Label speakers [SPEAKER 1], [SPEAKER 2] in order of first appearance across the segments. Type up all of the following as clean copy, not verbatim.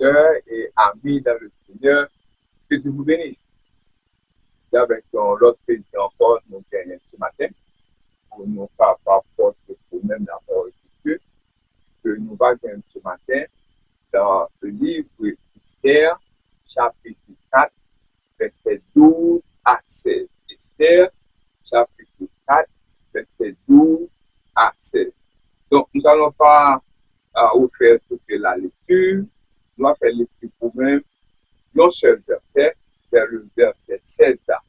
[SPEAKER 1] sœurs et amis dans le Seigneur, que Dieu vous bénisse. C'est avec l'autre président encore, nous gagnons ce matin, pour nous faire rapport au même la parole de Dieu, que nous allons gagner ce matin dans le livre Esther, chapitre 4, verset 12 à 16. Esther, chapitre 4, verset 12 à 16. Donc, nous allons pas refaire toute la lecture. Nous allons faire lecture pour même non seul verset, c'est le verset 16 là.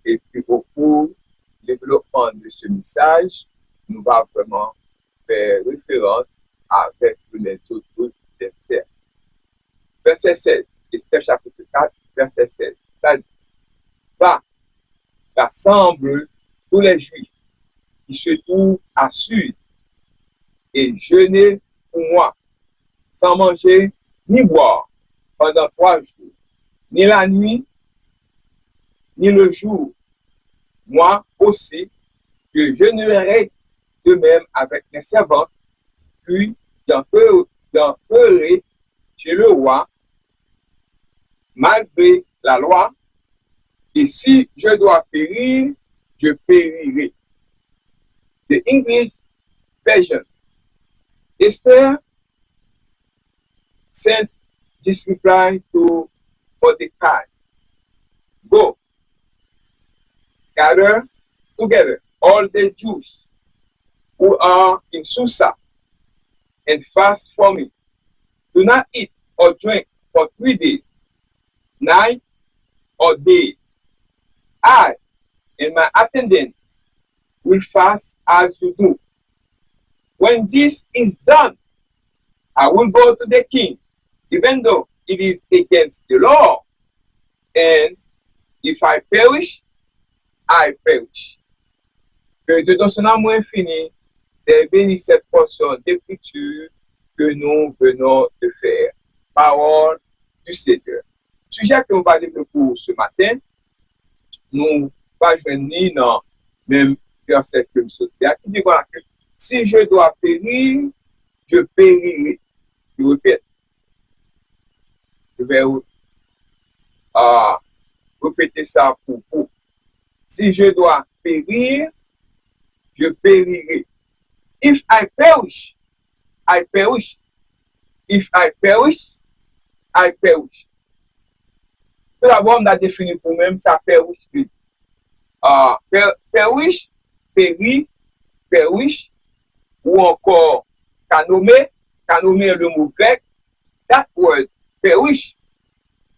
[SPEAKER 1] Et puis, au cours du développement de ce message, nous allons vraiment faire référence avec les autres versets. Verset 16, Esther chapitre 4, verset 16. Ça dit, va, rassemble tous les Juifs qui se trouvent à Sud et jeûnez pour moi, sans manger ni boire pendant 3 jours, ni la nuit, ni le jour. Moi aussi, je jeûnerai de même avec mes servantes, puis j'en ferai chez le roi, malgré la loi, et si je dois périr, je périrai. The English version. Esther sent this reply to Mordecai. Go, gather together all the Jews who are in Susa and fast for me. Do not eat or drink for 3 days, night or day. I and my attendants will fast as you do. When this is done, I will go to the king, even though it is against the law. And if I perish, I perish. Que Dieu dans son amour infini bénisse cette portion d'écriture que nous venons de faire. Parole du Seigneur. Sujet que nous allons développer pour ce matin, nous pas venir dans même verset que nous sommes. Qui dit voilà que si je dois périr, je périrai. Je répète. Je vais répéter ça pour vous. Si je dois périr, je périrai. If I perish, I perish. If I perish, I perish. Tout d'abord, on a défini pour même ça perish. Perish, péri, perish, ou encore kanome est le mot grec. That word, perish,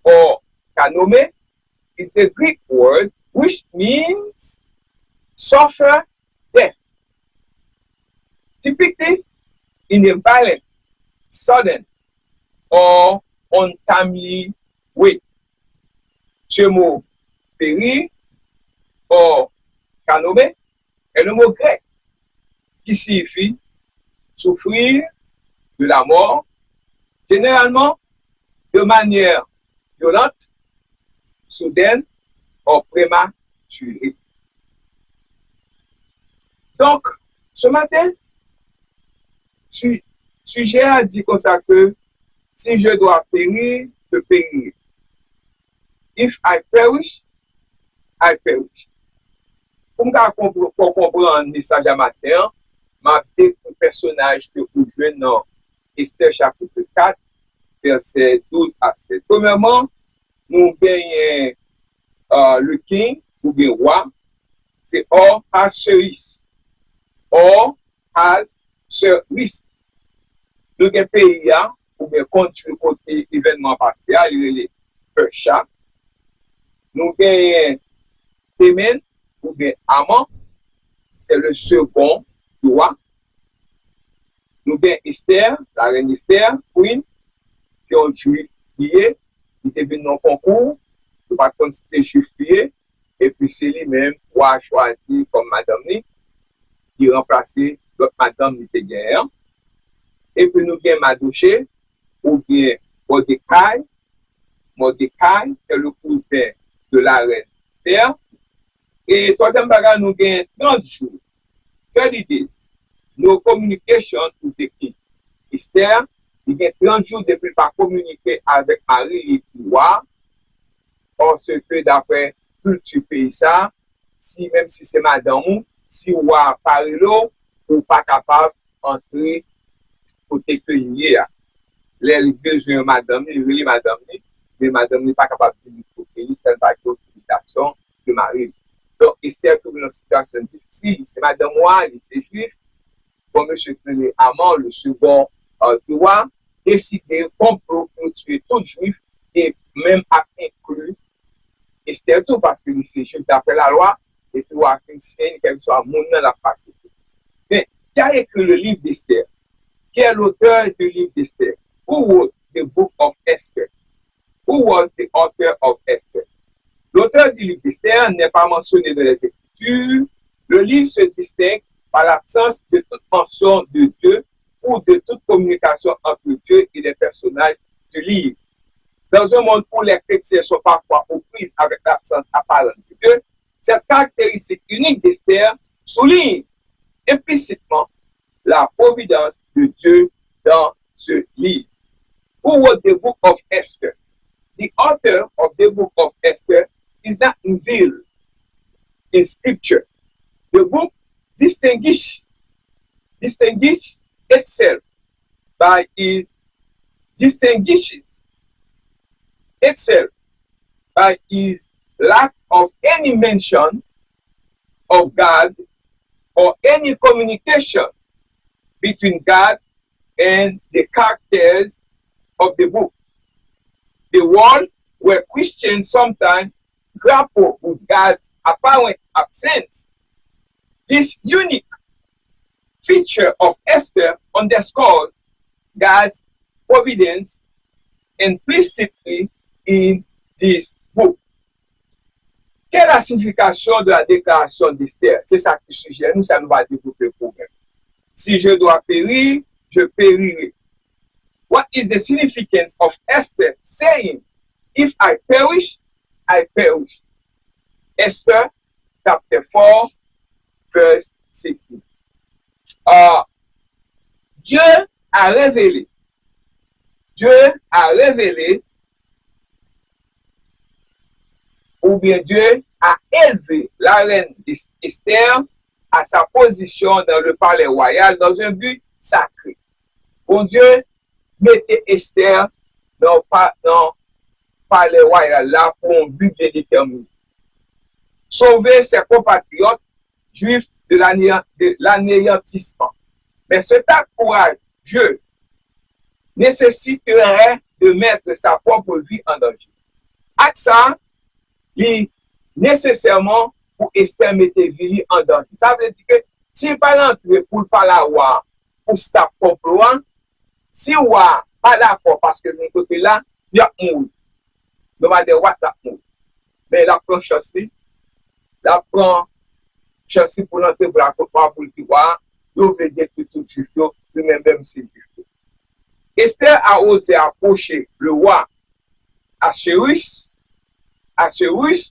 [SPEAKER 1] or kanome, is the Greek word which means suffer death. Typically, in a violent, sudden, or untimely way. Ce mot périr or kanome est le mot grec qui signifie souffrir de la mort, généralement de manière violente, soudaine ou prématurée. Donc, ce matin, sujet a dit comme ça que si je dois périr, je périrai. If I perish, I perish. Pour comprendre le message à matin, m'a dit un personnage que vous jouez dans Esther chapitre 4, verset 12 à 16. Premièrement, nous gagnons le king, ou bien roi, c'est Ahasuerus. Ahasuerus. Nous gagnons pays, ou bien côté événement passé, il est Persia. Nous gagnons Témen, ou bien Amon, c'est le second roi. Nous gagnons Esther, la reine Esther, queen, c'est un juif lié, qui est venu dans le concours, il va consister juif lié, et puis c'est lui-même qui a choisi comme madame ni, qui remplaçait l'autre madame qui était guerre. Et puis nous gagnons Madoché, ou bien Mordecai. Mordecai, c'est le cousin de la reine Esther. Et troisième bagage, nous gagnons 30 jours, 30 days, no communication with the king. Esther il y a 30 jours depuis pas communiquer avec Marie et roi, parce que d'après culture pays ça, si même si c'est madame, si roi parle là, ou pas capable d'entrer côté que lié. Les besoins madame, il madame, mais madame n'est pas capable de dire au pays, c'est pas l'autorisation de Marie. Donc, Esther trouve une situation difficile. C'est madame moi, c'est juif, comme M. Clément Amand, le second roi, décidé complot pour tuer tout juif et même à inclure Esther tout parce que c'est juif d'après la loi et puis roi chrétien, quel que soit le monde dans la face. Mais qui a écrit le livre d'Esther? Qui est l'auteur du livre d'Esther? Who wrote the book of Esther? Who was the author of Esther? L'auteur du livre d'Esther n'est pas mentionné dans les Écritures. Le livre se distingue par l'absence de toute mention de Dieu ou de toute communication entre Dieu et les personnages du livre. Dans un monde où les chrétiens sont parfois aux prises avec l'absence apparente de Dieu, cette caractéristique unique d'Esther souligne implicitement la providence de Dieu dans ce livre. Who wrote the book of Esther? The author of the book of Esther is not revealed in scripture. The book distinguishes itself by its lack of any mention of God or any communication between God and the characters of the book. The world where Christians sometimes grapple with God's apparent absence. This unique feature of Esther underscores God's providence implicitly in this book. Quelle est la signification de la déclaration d'Esther? C'est ça qui suggère, nous, ça nous va développer le problème. Si je dois périr, je périrai. What is the significance of Esther saying, if I perish, I perish? Esther, chapter 4, verse 16. Dieu a révélé, ou bien Dieu a élevé la reine Esther à sa position dans le palais royal dans un but sacré. Bon Dieu mettez Esther dans le palais royal là pour un but bien déterminé. Sauver ses compatriotes juifs de l'anéantissement. Mais cet acte courageux nécessiterait de mettre sa propre vie en danger. Acte ça, nécessairement pour Esther mettre vie en danger. Ça veut dire que s'il pas l'entrer pour le palais royal pour sa propre loi, si on n'est pas d'accord parce que de mon côté là, il y a un mouille. Nous allons dire what la mouille. Mais la prend chassis pour l'entrer pour la côte pour le pouvoir, il veut dire que tout juif, lui-même c'est juif. Esther a osé approcher le roi Assuérus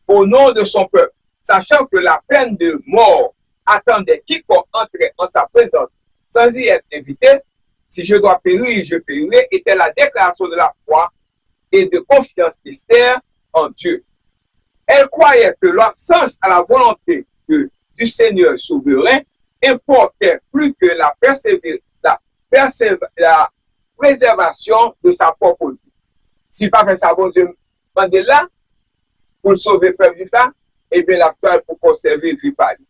[SPEAKER 1] au nom de son peuple, sachant que la peine de mort attendait quiconque entrait en sa présence sans y être invité. Si je dois périr, je périrai, était la déclaration de la foi et de confiance d'Esther en Dieu. Elle croyait que l'absence à la volonté du Seigneur souverain importait plus que la préservation de sa propre vie. Si pas fait ça, bon Dieu, Mandela, pour le sauver le peuple du temps, eh bien, l'actuel pour conserver vie par lui.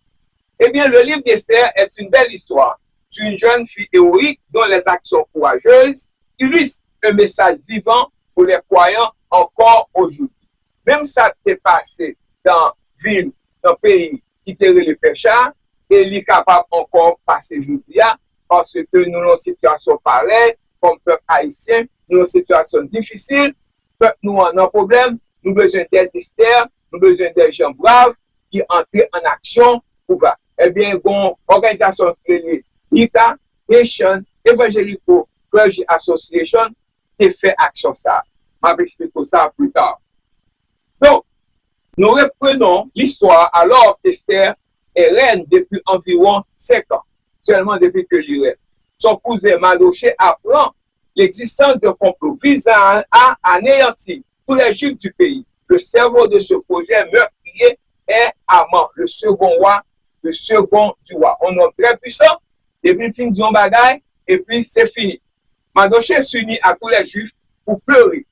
[SPEAKER 1] Eh bien, le livre d'Esther est une belle histoire d'une jeune fille héroïque dont les actions courageuses illustrent un message vivant pour les croyants encore aujourd'hui. Même ça t'est passé dans ville, dans le pays qui était le pécheur, et il est capable encore de passer aujourd'hui parce que nous avons une situation pareille, comme peuple haïtien, nous avons une situation difficile, nous avons un problème, nous avons besoin des Esther, nous avons besoin des gens braves qui entrent en action pour voir. Eh bien, bon, organisation créée, ITA, Haitian Evangelical Clergy Association, qui fait action ça. Je vais expliquer ça plus tard. Donc, nous reprenons l'histoire alors qu'Esther est reine depuis environ 5 ans, seulement depuis que lui règne. Son cousin Mardochée apprend l'existence de complots visant à anéantir tous les Juifs du pays. Le cerveau de ce projet meurtrier est Haman, le second roi, le second du roi. Un homme très puissant, depuis le fin du bagaille, et puis c'est fini. Mardochée s'unit à tous les Juifs pour pleurer,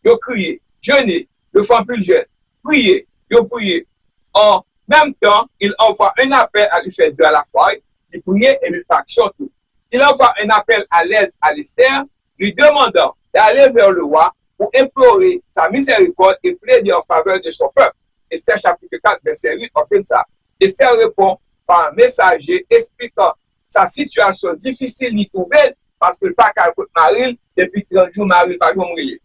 [SPEAKER 1] de crier, jeûner, de faire plus jeune, prier, de prier. En même temps, il envoie un appel à lui faire de la croix, il priait et lui fait action tout. Il envoie un appel à l'aide à Esther, lui demandant d'aller vers le roi pour implorer sa miséricorde et plaider en faveur de son peuple. Esther chapitre 4, verset 8, on fait ça. Esther répond par un messager expliquant sa situation difficile ni nouvelle parce que le pas qu'à Maril, depuis 30 jours, Maril pas mourir.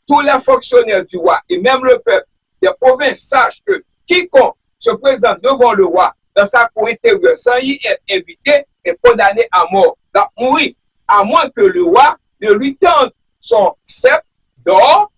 [SPEAKER 1] Tous les fonctionnaires du roi et même le peuple des provinces sachent que quiconque se présente devant le roi dans sa cour intérieure sans y être invité est condamné à mort, à mourir, à moins que le roi ne lui tende son sceptre d'or.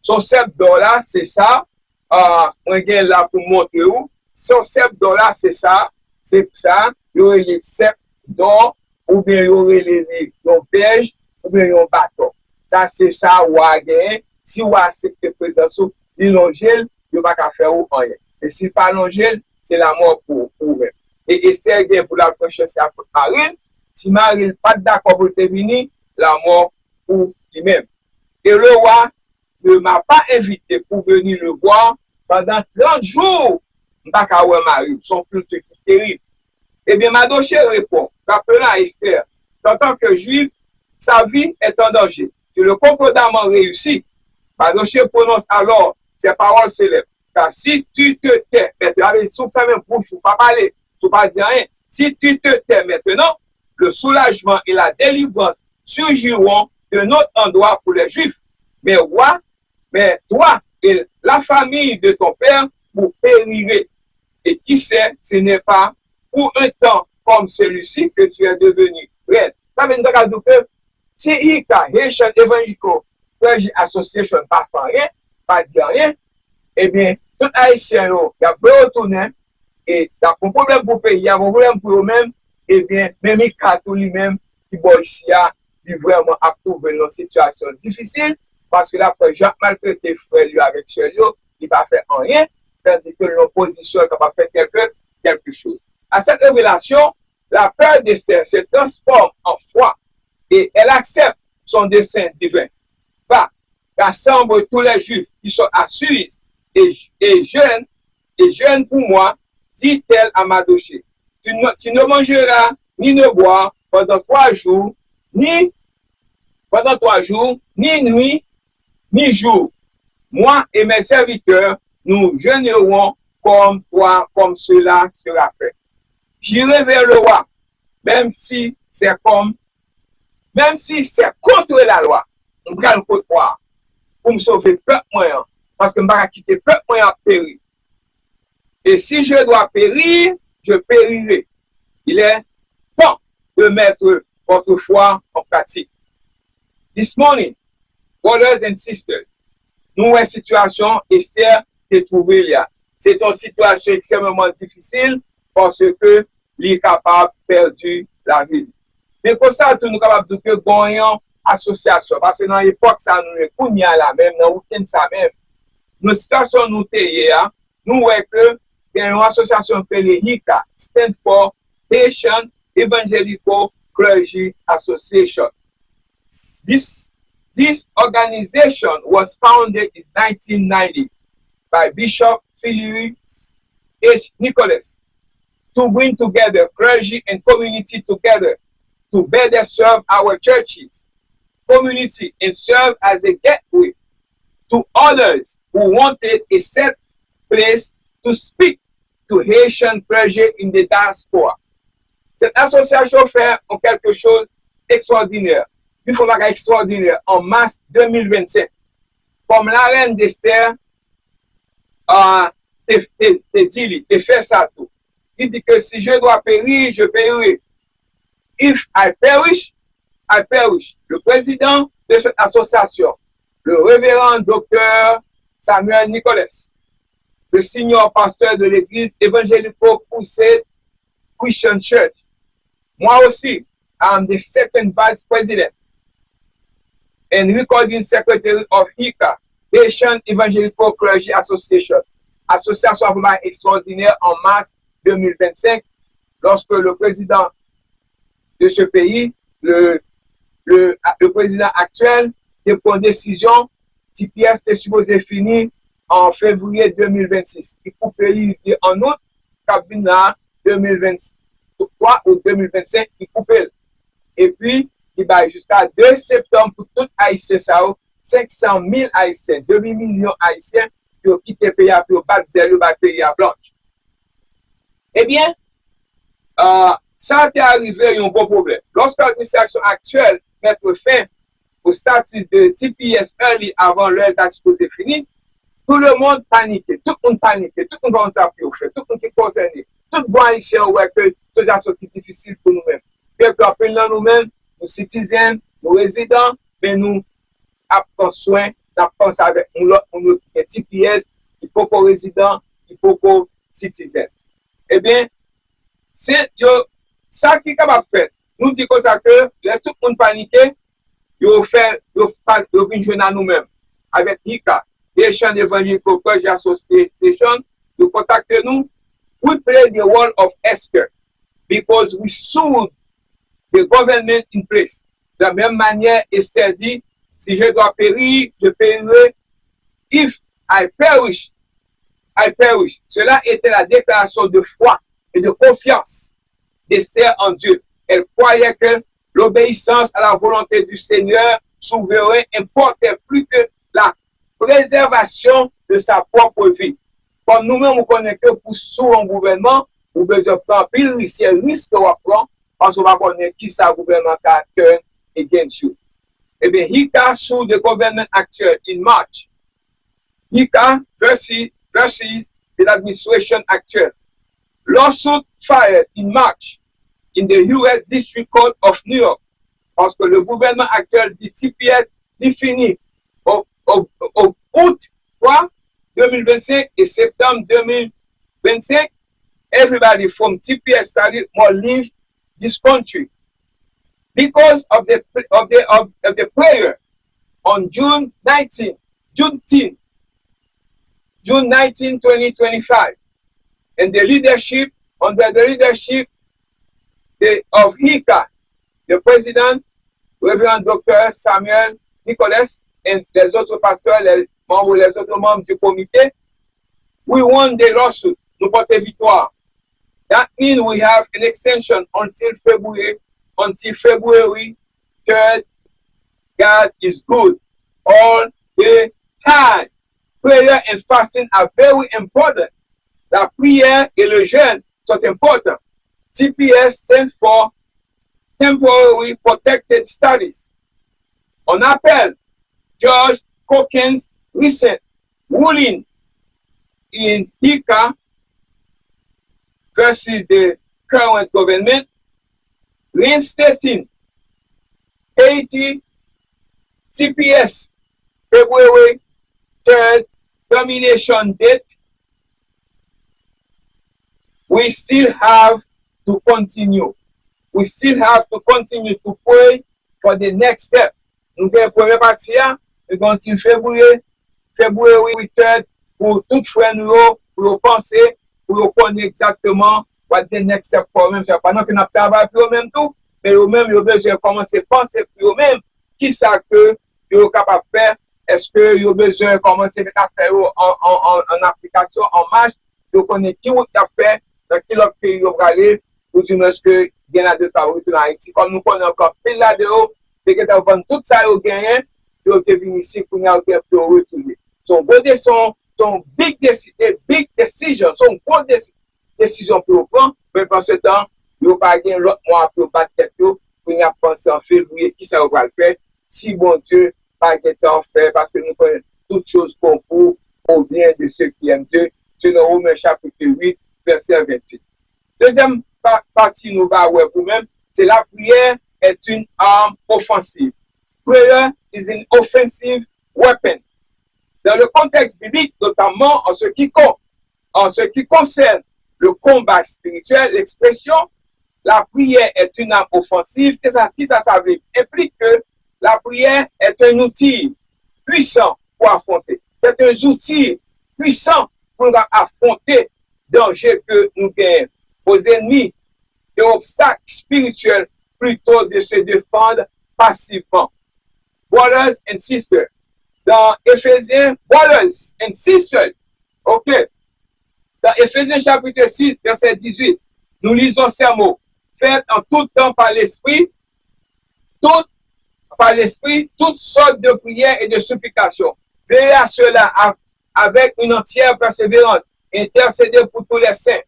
[SPEAKER 1] Son sceptre d'or là, c'est ça. On vient là pour montrer où. Son sceptre d'or là, c'est ça. C'est ça. Il y aurait les sceptres d'or, ou bien il y aurait les berges, ou bien un bâton. Ça, c'est ça, roi gagne. Si roi accepte présence, il l'ongèle, il ne va pas faire rien. Et s'il pas l'ongèle, c'est la mort pour eux. Et Esther gagne pour la prochaine, c'est à Marine. Si Marine n'est pas d'accord pour terminer, la mort pour lui-même. Et le roi ne m'a pas invité pour venir le voir pendant 30 jours. Je ne vais pas voir Marie, son culte qui est terrible. Eh bien, Mardochée répond, rappelant à Esther, en tant que juif, sa vie est en danger. Si le complot d'Haman réussit, Mardochée prononce alors ces paroles célèbres. Car si tu te tais, mais tu avais souffert même bouche, ou pas parler, ou pas dire rien, si tu te tais maintenant, le soulagement et la délivrance surgiront de notre endroit pour les Juifs. Mais toi et la famille de ton père, vous périrez. Et qui sait, ce n'est pas pour un temps comme celui-ci que tu es devenu reine. Ça veut dire que si il y a Haitian Evangelical Clergy Association pas rien, pas dire rien, eh bien, tout Haïtien, il y a beau retourner, et il y a un problème pour le pays, il y a un problème pour eux-mêmes, eh bien, même les catholiques lui-même, qui sont ici, ils vraiment approuvé une situation difficile, parce que là, après, Jacques maltraité frère lui avec ce lieu, il va faire rien, tandis que l'opposition va faire quelque chose. À cette révélation, la peur d'Esther se transforme en foi et elle accepte son dessein divin. Va, rassemble tous les Juifs qui sont à Suisse et jeunes pour moi, dit-elle à Mardochée. Tu ne mangeras ni ne bois pendant 3 jours, ni nuit, ni jour. Moi et mes serviteurs, nous jeûnerons comme toi, comme cela sera fait. J'irai vers le roi, même si c'est contre la loi. On va le contre moi pour me sauver peuple moyen, parce que je ne vais pas quitter peuple moyen à périr. Et si je dois périr, je périrai. Il est temps de mettre votre foi en pratique. This morning, brothers and sisters, nous avons une situation, Esther, qui est trouvée là. C'est une situation extrêmement difficile parce que les capables perdu la vie. Mais pour ça, nous sommes capables de gagner une association. Parce que dans l'époque, ça nous est connu à la même, dans aucune ça même. Nos situations nous taillent, nous voyons que il y a une association qui s'appelle HICA, stand for Haitian Evangelical Clergy Association. This organization was founded in 1990 by Bishop Philius H. Nicholas to bring together clergy and community together to better serve our churches, community, and serve as a gateway to others who wanted a set place to speak to Haitian clergy in the diaspora. Cette association fait quelque chose d'extraordinaire. Il faut faire extraordinaire en mars 2025. Comme la reine d'Esther te fait ça tout. Il dit que si je dois périr, je périrai. If I perish, I perish. Le président de cette association, le révérend docteur Samuel Nicholas, le senior pasteur de l'église évangélico Crusade Christian Church. Moi aussi, I'm the second vice president. and recording secretary of HICA, Haitian Evangelical Clergy Association, association extraordinaire en mars 2025, lorsque le président de ce pays, le président actuel, prend décision, TPS est supposé finir en février 2026. Il coupe en août, cabinet 2023 ou 2025, il coupe. Et puis, il va jusqu'à 2 septembre pour tout Haïtien, 500 000 Haïtiens, 2 millions Haïtiens qui ont quitté le pays pour battre le pays à blanche. Eh bien, ça est arrivé un bon problème. Lorsque l'administration actuelle met fin au statut de TPS early avant l'heure d'être supposé finir, tout le monde paniquait, tout le monde paniquait, tout le monde a pu faire, tout le monde qui est concerné, tout le monde haïtien ouais que c'est une situation qui est difficile pour nous-mêmes. Bien que appelons nous-mêmes, nos citoyens, nos résidents, mais nous avons soin, nous pensons avec nous TPS, il faut qu'aux résidents, il faut qu'aux citoyens. Eh bien, c'est ça qui est capable de faire. Nous disons comme ça que tout le monde paniqué, ils viennent jouer à nous-mêmes. Avec HICA, Haitian Evangelical Clergy Association, to contact nous. We play the role of Esther because we sued the government in place. De la même manière, Esther dit, si je dois périr, je périrai. If I perish, I perish. Cela était la déclaration de foi et de confiance d'Esther en Dieu. Elle croyait que l'obéissance à la volonté du Seigneur souverain importait plus que la préservation de sa propre vie. Comme nous-mêmes, nous connaissons que pour sous un gouvernement, nous devons prendre pile risque à prendre parce qu'on va connaître qui ça gouvernement qui turn against you. Eh bien, HICA sous le gouvernement actuel in March. HICA versus the administration actuelle. Lawsuit filed in March in the U.S. District Court of New York. Parce que le gouvernement actuel dit TPS est fini au août 3, 2025 et septembre 2025. Everybody from TPS study must leave this country because of the prayer on June 19, 2025, and the leadership under the leadership of HICA, the president, Reverend Dr. Samuel Nicholas, and les autres pasteurs, les autres membres du comité, we won the lawsuit. Nous portons victoire. That means we have an extension until February 3rd. God is good all the time. Prayer and fasting are very important. La prière et le jeûne sont importants. TPS stands for Temporary Protected Status. On appelle George Cochran's recent ruling in HICA versus the current government, reinstating Haiti TPS February 3rd termination date. We still have to continue. We still have to continue to pray for the next step. Nous avons première partie, nous avons February 3rd, pour tout frère nous, pour penser, pour connaître exactement what the next step for eux-mêmes. C'est pendant que nous travaillons pour eux-mêmes tout, mais eux-mêmes, ils ont besoin de commencer à penser pour eux-mêmes, qui ça que ils sont capables de faire. Est-ce qu'ils ont besoin de commencer à faire en application, en marche, de connaître qui a fait, dans quel autre pays ils vont aller, ou du moins que il y a de travail en Haïti. Comme nous connaissons encore pile là dedans, et que nous avons tout ça au gagné, ils ont venir ici pour nous retourner. Son big decision, son grande décision pour prendre, mais pendant ce temps, ils n'ont pas gagné l'autre mois pour battre tête pour nous penser en février qui ça va le faire. Si bon Dieu pas de temps fait, parce que nous connaissons toutes choses concourent au bien de ceux qui aiment Dieu. Selon Romains chapitre 8, verset 28. Deuxième partie, nous va voir vous-même, c'est la prière est une arme offensive. Prayer is an offensive weapon. Dans le contexte biblique, notamment en ce qui concerne le combat spirituel, l'expression la prière est une arme offensive, que ça implique que La prière est un outil puissant pour affronter. C'est un outil puissant pour affronter danger que nous gagnons aux ennemis et obstacles spirituels plutôt de se défendre passivement. Brothers and sisters, dans Éphésiens, brothers and sisters, ok, dans Éphésiens chapitre 6, verset 18, nous lisons ces mots. Faites en tout temps par l'Esprit, toutes sortes de prières et de supplications. Veillez à cela avec une entière persévérance. Intercédez pour tous les saints.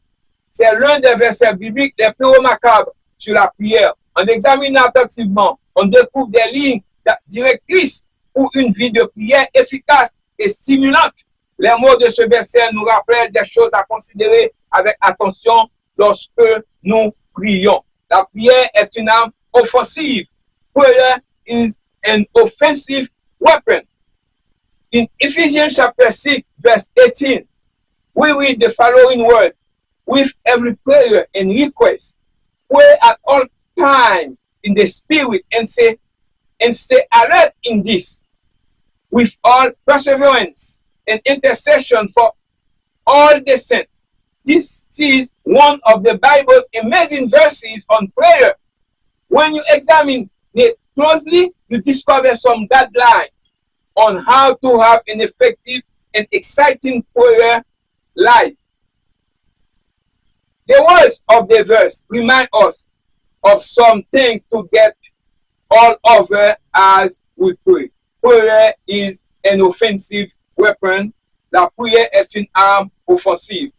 [SPEAKER 1] C'est l'un des versets bibliques les plus remarquables sur la prière. En examinant attentivement, on découvre des lignes directrices pour une vie de prière efficace et stimulante. Les mots de ce verset nous rappellent des choses à considérer avec attention lorsque nous prions. La prière est une arme offensive. Prayer is an offensive weapon. In Ephesians chapter 6, verse 18, we read the following word: with every prayer and request, pray at all times in the Spirit and stay alert in this, with all perseverance and intercession for all the saints. This is one of the Bible's amazing verses on prayer. When you examine it closely, you discover some guidelines on how to have an effective and exciting prayer life. The words of the verse remind us of some things to get all over as we pray. Prayer is an offensive weapon. La prière est une arme offensive.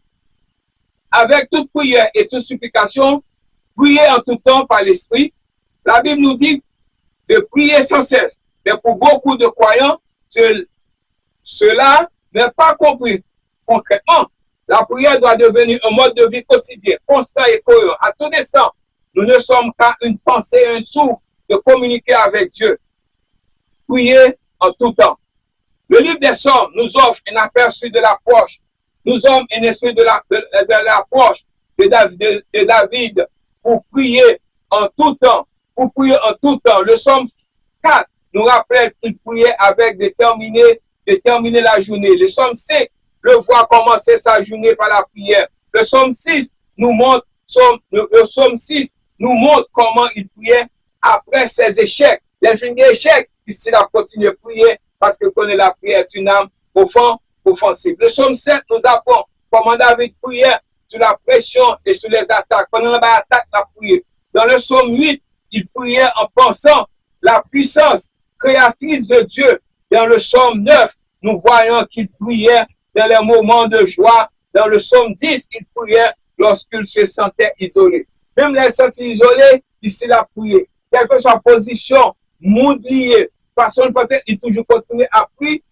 [SPEAKER 1] Avec toute prière et toute supplication, priez en tout temps par l'Esprit. La Bible nous dit de prier sans cesse. Mais pour beaucoup de croyants, cela n'est pas compris. Concrètement, la prière doit devenir un mode de vie quotidien, constant et cohérent. À tout instant, nous ne sommes qu'à une pensée, un souffle de communiquer avec Dieu. Prier en tout temps. Le livre des Psaumes nous offre un aperçu de l'approche. Nous sommes un esprit de l'approche de David pour prier en tout temps. Pour prier en tout temps. Le Psaume 4 nous rappelle qu'il priait avec déterminer la journée. Le Psaume 5 le voit commencer sa journée par la prière. Le Psaume 6 nous montre comment il priait après ses échecs. Les échecs, il a continué à prier parce que connaît la prière est une âme offensive. Le Psaume 7 nous apprend comment David priait sur la pression et sur les attaques. Pendant l'attaque, la prière. Dans le Psaume 8, il priait en pensant la puissance créatrice de Dieu. Dans le Psaume 9, nous voyons qu'il priait dans les moments de joie. Dans le Psaume 10, il priait lorsqu'il se sentait isolé. Même les sentit isolé, il s'est la prié. Quelle que soit la position, monde lié, façon de penser, il toujours continue à prier.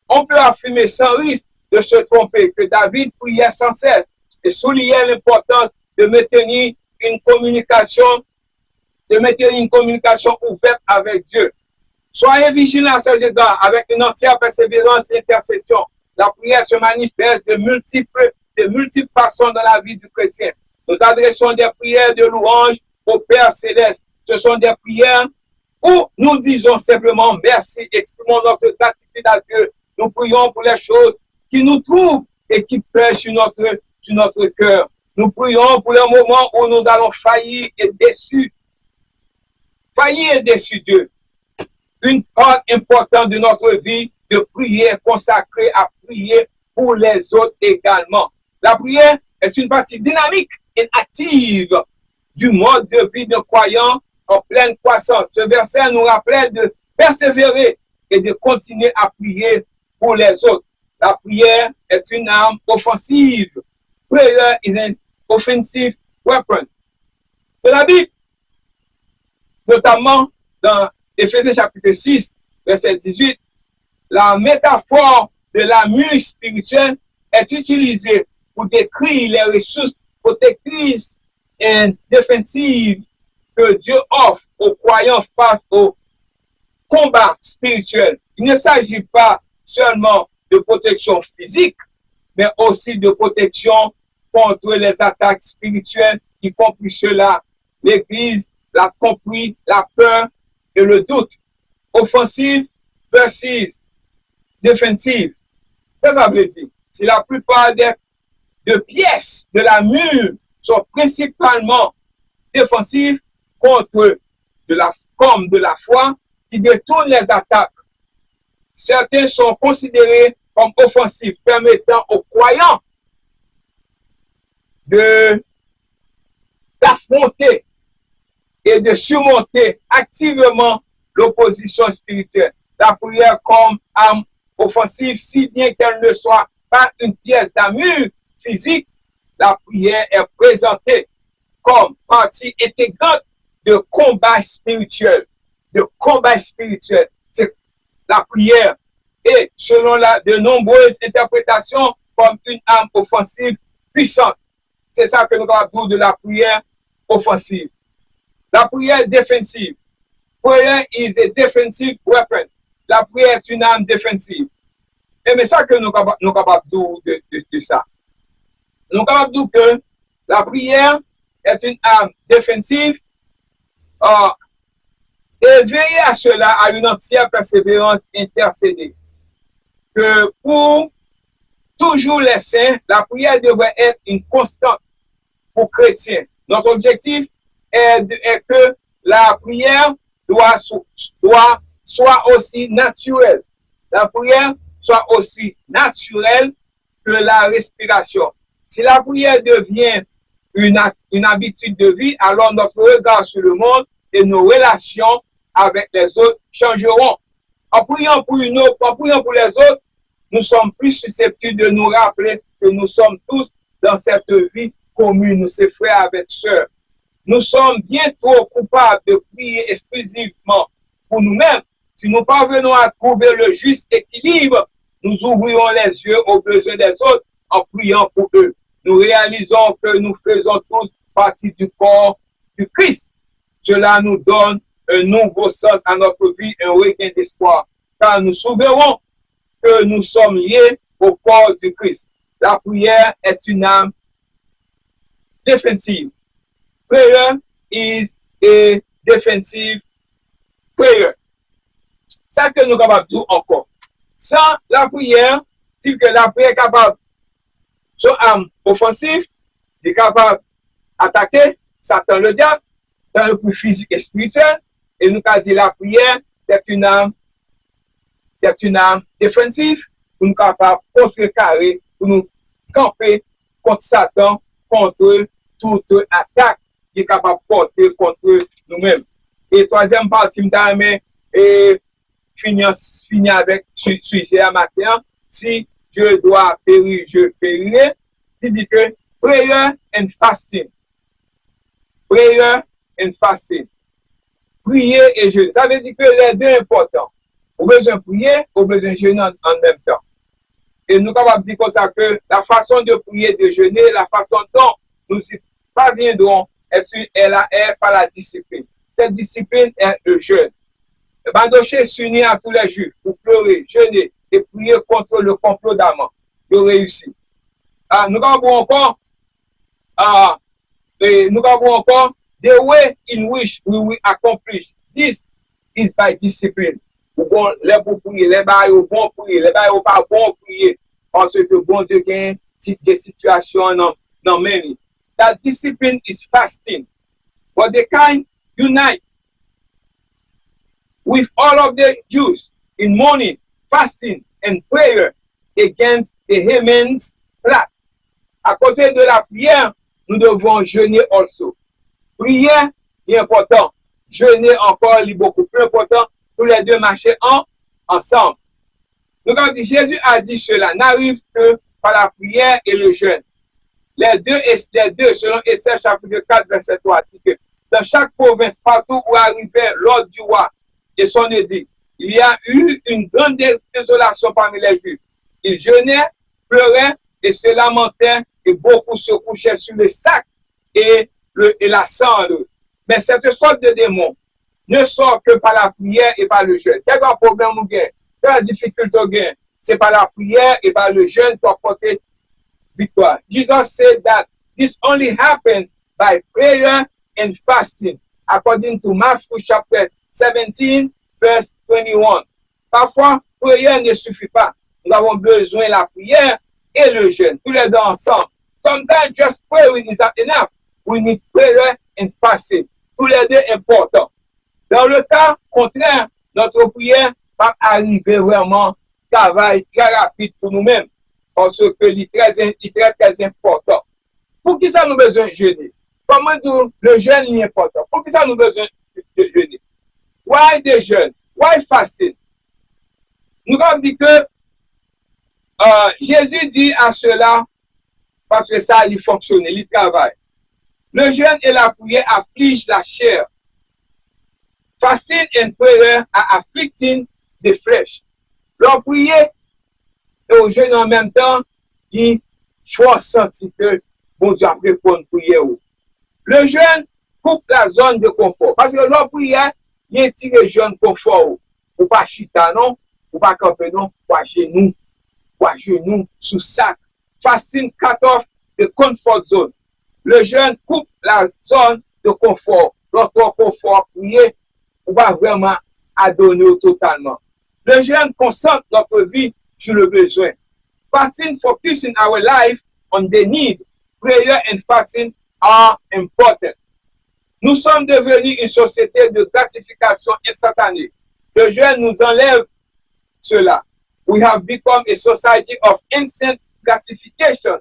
[SPEAKER 1] On peut affirmer sans risque de se tromper que David priait sans cesse et soulignait l'importance de maintenir une communication ouverte avec Dieu. Soyez vigilants à ces égards avec une entière persévérance et intercession. La prière se manifeste de multiples façons dans la vie du chrétien. Nous adressons des prières de louange au Père Céleste. Ce sont des prières où nous disons simplement merci, exprimons notre gratitude à Dieu. Nous prions pour les choses qui nous troublent et qui pèsent sur notre cœur. Nous prions pour les moments où nous allons faillir et déçus Dieu. Une part importante de notre vie de prière consacrée à prier pour les autres également. La prière est une partie dynamique et active du mode de vie de croyants en pleine croissance. Ce verset nous rappelle de persévérer et de continuer à prier pour les autres. La prière est une arme offensive. Prayer is an offensive weapon. De la Bible, notamment dans Éphésiens chapitre 6, verset 18, la métaphore de la mue spirituelle est utilisée pour décrire les ressources protectrices et défensives que Dieu offre aux croyants face au combat spirituel. Il ne s'agit pas seulement de protection physique, mais aussi de protection contre les attaques spirituelles, y compris cela. L'Église l'a compris, la peur et le doute. Offensive versus défensive. Ça veut dire, si la plupart de pièces de la mur sont principalement défensives contre comme de la foi qui détourne les attaques. Certains sont considérés comme offensifs, permettant aux croyants d'affronter et de surmonter activement l'opposition spirituelle. La prière comme arme offensive, si bien qu'elle ne soit pas une pièce d'armure physique, la prière est présentée comme partie intégrante de combat spirituel. C'est la prière est, selon de nombreuses interprétations, comme une arme offensive puissante. C'est ça que nous avons de la prière offensive. La prière défensive. Prayer is a defensive weapon. La prière est une arme défensive. Et c'est ça que nous sommes capables de ça. Nous sommes capables de dire que la prière est une arme défensive. Et veiller à cela à une entière persévérance intercédée. Que pour toujours les saints, la prière devrait être une constante pour chrétiens. Notre objectif est que la prière soit aussi naturelle. La prière soit aussi naturelle que la respiration. Si la prière devient une habitude de vie, alors notre regard sur le monde et nos relations avec les autres changeront. En priant pour les autres, nous sommes plus susceptibles de nous rappeler que nous sommes tous dans cette vie commune, ces frères avec sœurs. Nous sommes bien trop coupables de prier exclusivement pour nous-mêmes. Si nous parvenons à trouver le juste équilibre, nous ouvrirons les yeux aux besoins des autres en priant pour eux. Nous réalisons que nous faisons tous partie du corps du Christ. Cela nous donne un nouveau sens à notre vie, un regain d'espoir, car nous souverons que nous sommes liés au corps du Christ. La prière est une arme défensive. Prayer is a defensive prayer. Ça que nous sommes capables de dire encore. Sans la prière, c'est que la prière est capable, son arme offensive, est capable d'attaquer Satan le diable dans le plus physique et spirituel. Et nous avons dit la prière, c'est une arme défensive pour nous capables de contrecarrer, pour nous camper contre Satan, contre toute attaque qui est capable de porter contre nous-mêmes. Et troisième partie, et finir avec ce sujet à matin. Si je dois périr, je périrai. Il dit que prayer and fasting. Prayer and fasting. Prier et jeûner. Ça veut dire que les deux sont importants. On a besoin de prier, on a besoin de jeûner en même temps. Et nous sommes capables de dire comme ça que la façon de prier, de jeûner, la façon dont nous y parviendrons, elle est par la discipline. Cette discipline est le jeûne. Bandoché s'unit à tous les Juifs pour pleurer, jeûner et prier contre le complot d'Aman de réussir. Nous avons encore the way in which we will accomplish this is by discipline. Bon, les bons prier, les bails au bon prier, les bails au pas bon prier, parce que bon Dieu gagne type de situation non many. That discipline is fasting. But they can unite with all of the Jews in mourning, fasting, and prayer against the Haman's plot. À côté de la prière, nous devons jeûner also. Prière est important. Jeûner encore est beaucoup plus important. Tous les deux marcher ensemble. Donc, quand Jésus a dit cela, n'arrive que par la prière et le jeûne. Les deux, selon Esther chapitre 4, verset 3, dit que dans chaque province, partout où arrivait l'ordre du roi et son édit, il y a eu une grande désolation parmi les Juifs. Ils jeûnaient, pleuraient et se lamentaient et beaucoup se couchaient sur les sacs et la cendre. Mais cette sorte de démon ne sort que par la prière et par le jeûne. Quel est le problème ou bien? Quelle est la difficulté ou bien? C'est par la prière et par le jeûne pour apporter victoire. Jesus said that this only happened by prayer and fasting. According to Matthew chapter 17, verse 21. Parfois, prière ne suffit pas. Nous avons besoin de la prière et le jeûne, tous les deux ensemble. Sometimes just praying is not enough. We need prayer and fasting. Tous les deux importants. Dans le cas contraire, notre prière va arriver vraiment travail très rapide pour nous-mêmes. Parce que c'est très important. Pour qui ça nous besoin de jeûner? Comment dire le jeûne est important? Pour qui ça nous besoin de jeûner? Why the jeûne? Why fasting? Nous avons dit que Jésus dit à cela parce que ça il fonctionne, il travaille. Le jeûne et la prière affligent la chair. Fasting and prayer are afflicting the flesh. La prière et au jeûne en même temps, il faut sentir que bon Dieu a répondu prière. Le jeûne coupe la zone de confort. Parce que la prière, il y a un petit jeûne confort. Ou pas chita, non? Ou pas camper, non? Ou à genoux, sous sac. Fasting cut off the comfort zone. Le jeûne coupe la zone de confort. Notre confort prier, ou pas vraiment adonner totalement. Le jeûne concentre notre vie sur le besoin. Fasting focusing our life on the need. Prayer and fasting are important. Nous sommes devenus une société de gratification instantanée. Le jeûne nous enlève cela. We have become a society of instant gratification.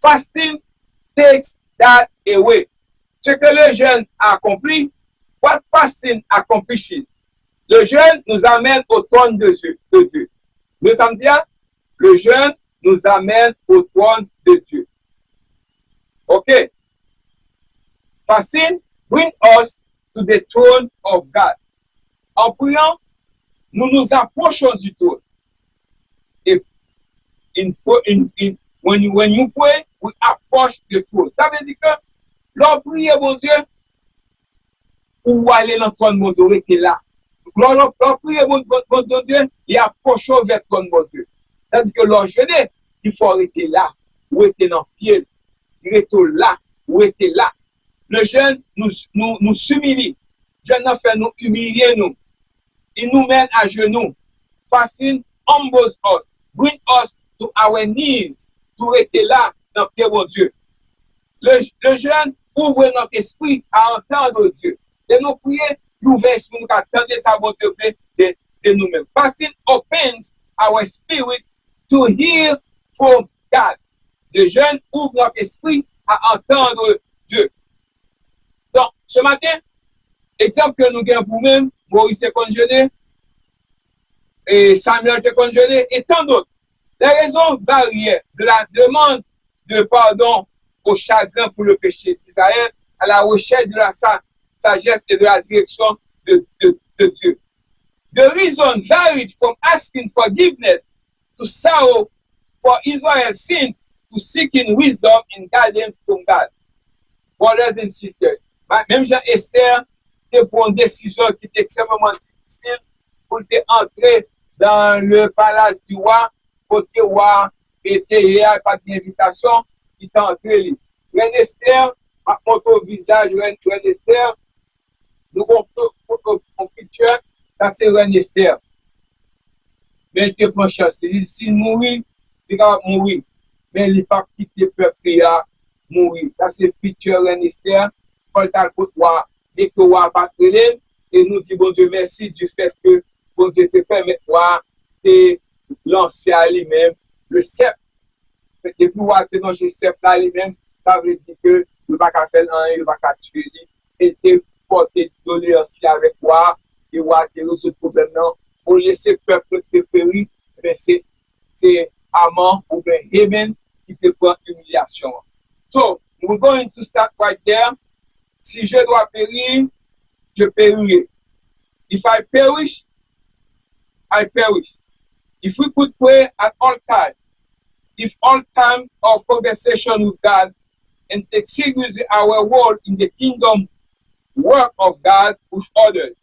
[SPEAKER 1] Fasting takes that away. Ce que le jeûne a accompli, what fasting accomplishes. Le jeûne nous amène au trône de Dieu. Nous sommes dire, le jeûne nous amène au trône de Dieu. OK. Fasting bring us to the throne of God. En priant, nous nous approchons du trône. Et when you pray, we approach the throne. Ça veut dire que l'on prie, mon Dieu, ou aller dans le trône, mon Dieu, qui est là. L'on prie, mon Dieu, et approchons vers le trône, mon Dieu. C'est-à-dire que l'on jeûne, il faut arrêter là, ou être dans le pied. Il est là, ou était là. Le jeûne nous humilie. Le jeûne fait nous humilier nous. Il nous mène à genoux. Fasting humbles us. Bring us to our knees. Pour être là dans le pied de Dieu. Le jeûne ouvre notre esprit à entendre Dieu. Et nous prier, l'ouvrir l'esprit, nous attendre sa bonté de nous-mêmes. Fasting opens our spirit to hear from God. Le jeûne ouvre notre esprit à entendre Dieu. Donc, ce matin, exemple que nous avons pour nous-mêmes, Maurice est congelé, et Samuel est congelé, et tant d'autres. Les raisons variées de la demande de pardon au chagrin pour le péché d'Israël, à la recherche de la sagesse et de la direction de Dieu. The reason varied from asking forgiveness to sorrow for Israel's sins to seeking wisdom and guidance from God. Brothers and sisters, même Jean-Esther, qui prend une décision qui est extrêmement difficile pour entrer dans le palace du roi, pour que le roi était pas d'invitation, il est entré. Reine Esther, ma montre au visage, Reine Esther, nous avons un picture, ça c'est Reine Esther. Mais il prend chance, s'il mourit, il va mourir. Mais il n'est pas quitté le peuple à mourir. Ça c'est picture Reine Esther, Paul Talbot, dès que le roi va trailer, et nous dit bon Dieu merci du fait que bon Dieu te permet de lancer à lui-même le sceptre. Et pour voir que le sceptre à lui-même, ça veut dire que il ne va pas faire un, il ne va pas tuer lui. Et te porter doléance avec toi, et voir te résoudre le problème. Pour laisser le peuple te périr, mais c'est Amon ou bien Haman qui te prend humiliation. So, we're going to start right there. Si je dois périr, je périrai. If I perish, I perish. If we could pray at all times, if all times of conversation with God and take seriously our role in the kingdom work of God with others,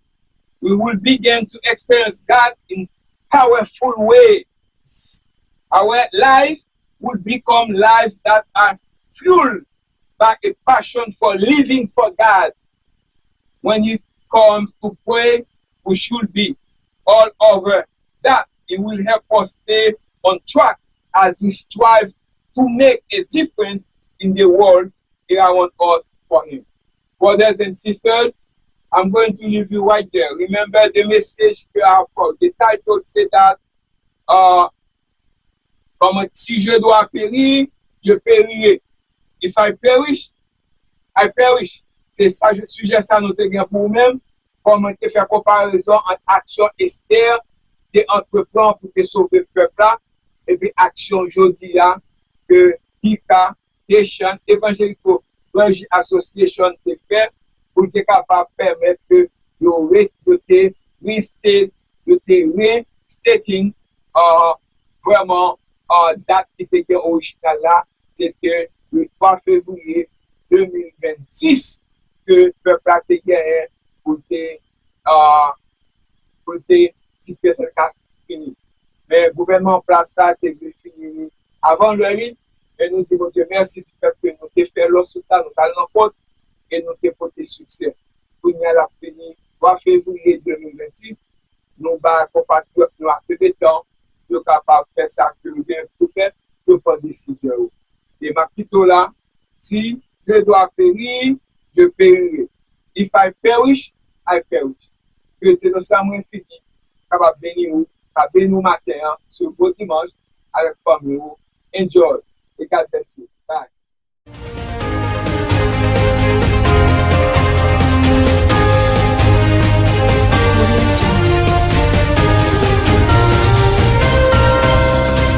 [SPEAKER 1] we will begin to experience God in powerful ways. Our lives will become lives that are fueled by a passion for living for God. When you come to pray we should be all over that. It will help us stay on track as we strive to make a difference in the world around us for Him. Brothers and sisters, I'm going to leave you right there. Remember the message que I have called. The title said that comme si je dois périr, je périrai. If I perish, I perish. C'est ça, le sujet, ça nous devient pour nous-mêmes. Comment te faire comparaison entre action Esther et entreprendre pour te sauver le peuple là, et puis action aujourd'hui là, que ICA, Nation, Evangelical Association te fait pour être capable de permettre que de te reinstating vraiment date qui était originale là, c'était le 3 février 2026 que le peuple a été gagné pour te situer cette carte finie. Mais le gouvernement en place là, c'est fini avant le 8, et nous disons Dieu merci du fait que nous avons fait l'autre nous allons en compte et nous avons porté succès. Pour nous la fini 3 février 2026, nous avons compatriotes, nous avons fait des temps, nous sommes capables de faire ça que nous devons tout faire pour prendre des décisions. Et ma petite là, si je dois périr, je périrai. If I perish, I perish. Que Dieu nous a infini, capable de bénir, capable de bénir matin, ce beau dimanche, avec famille. Enjoy. Et God bless you. Bye.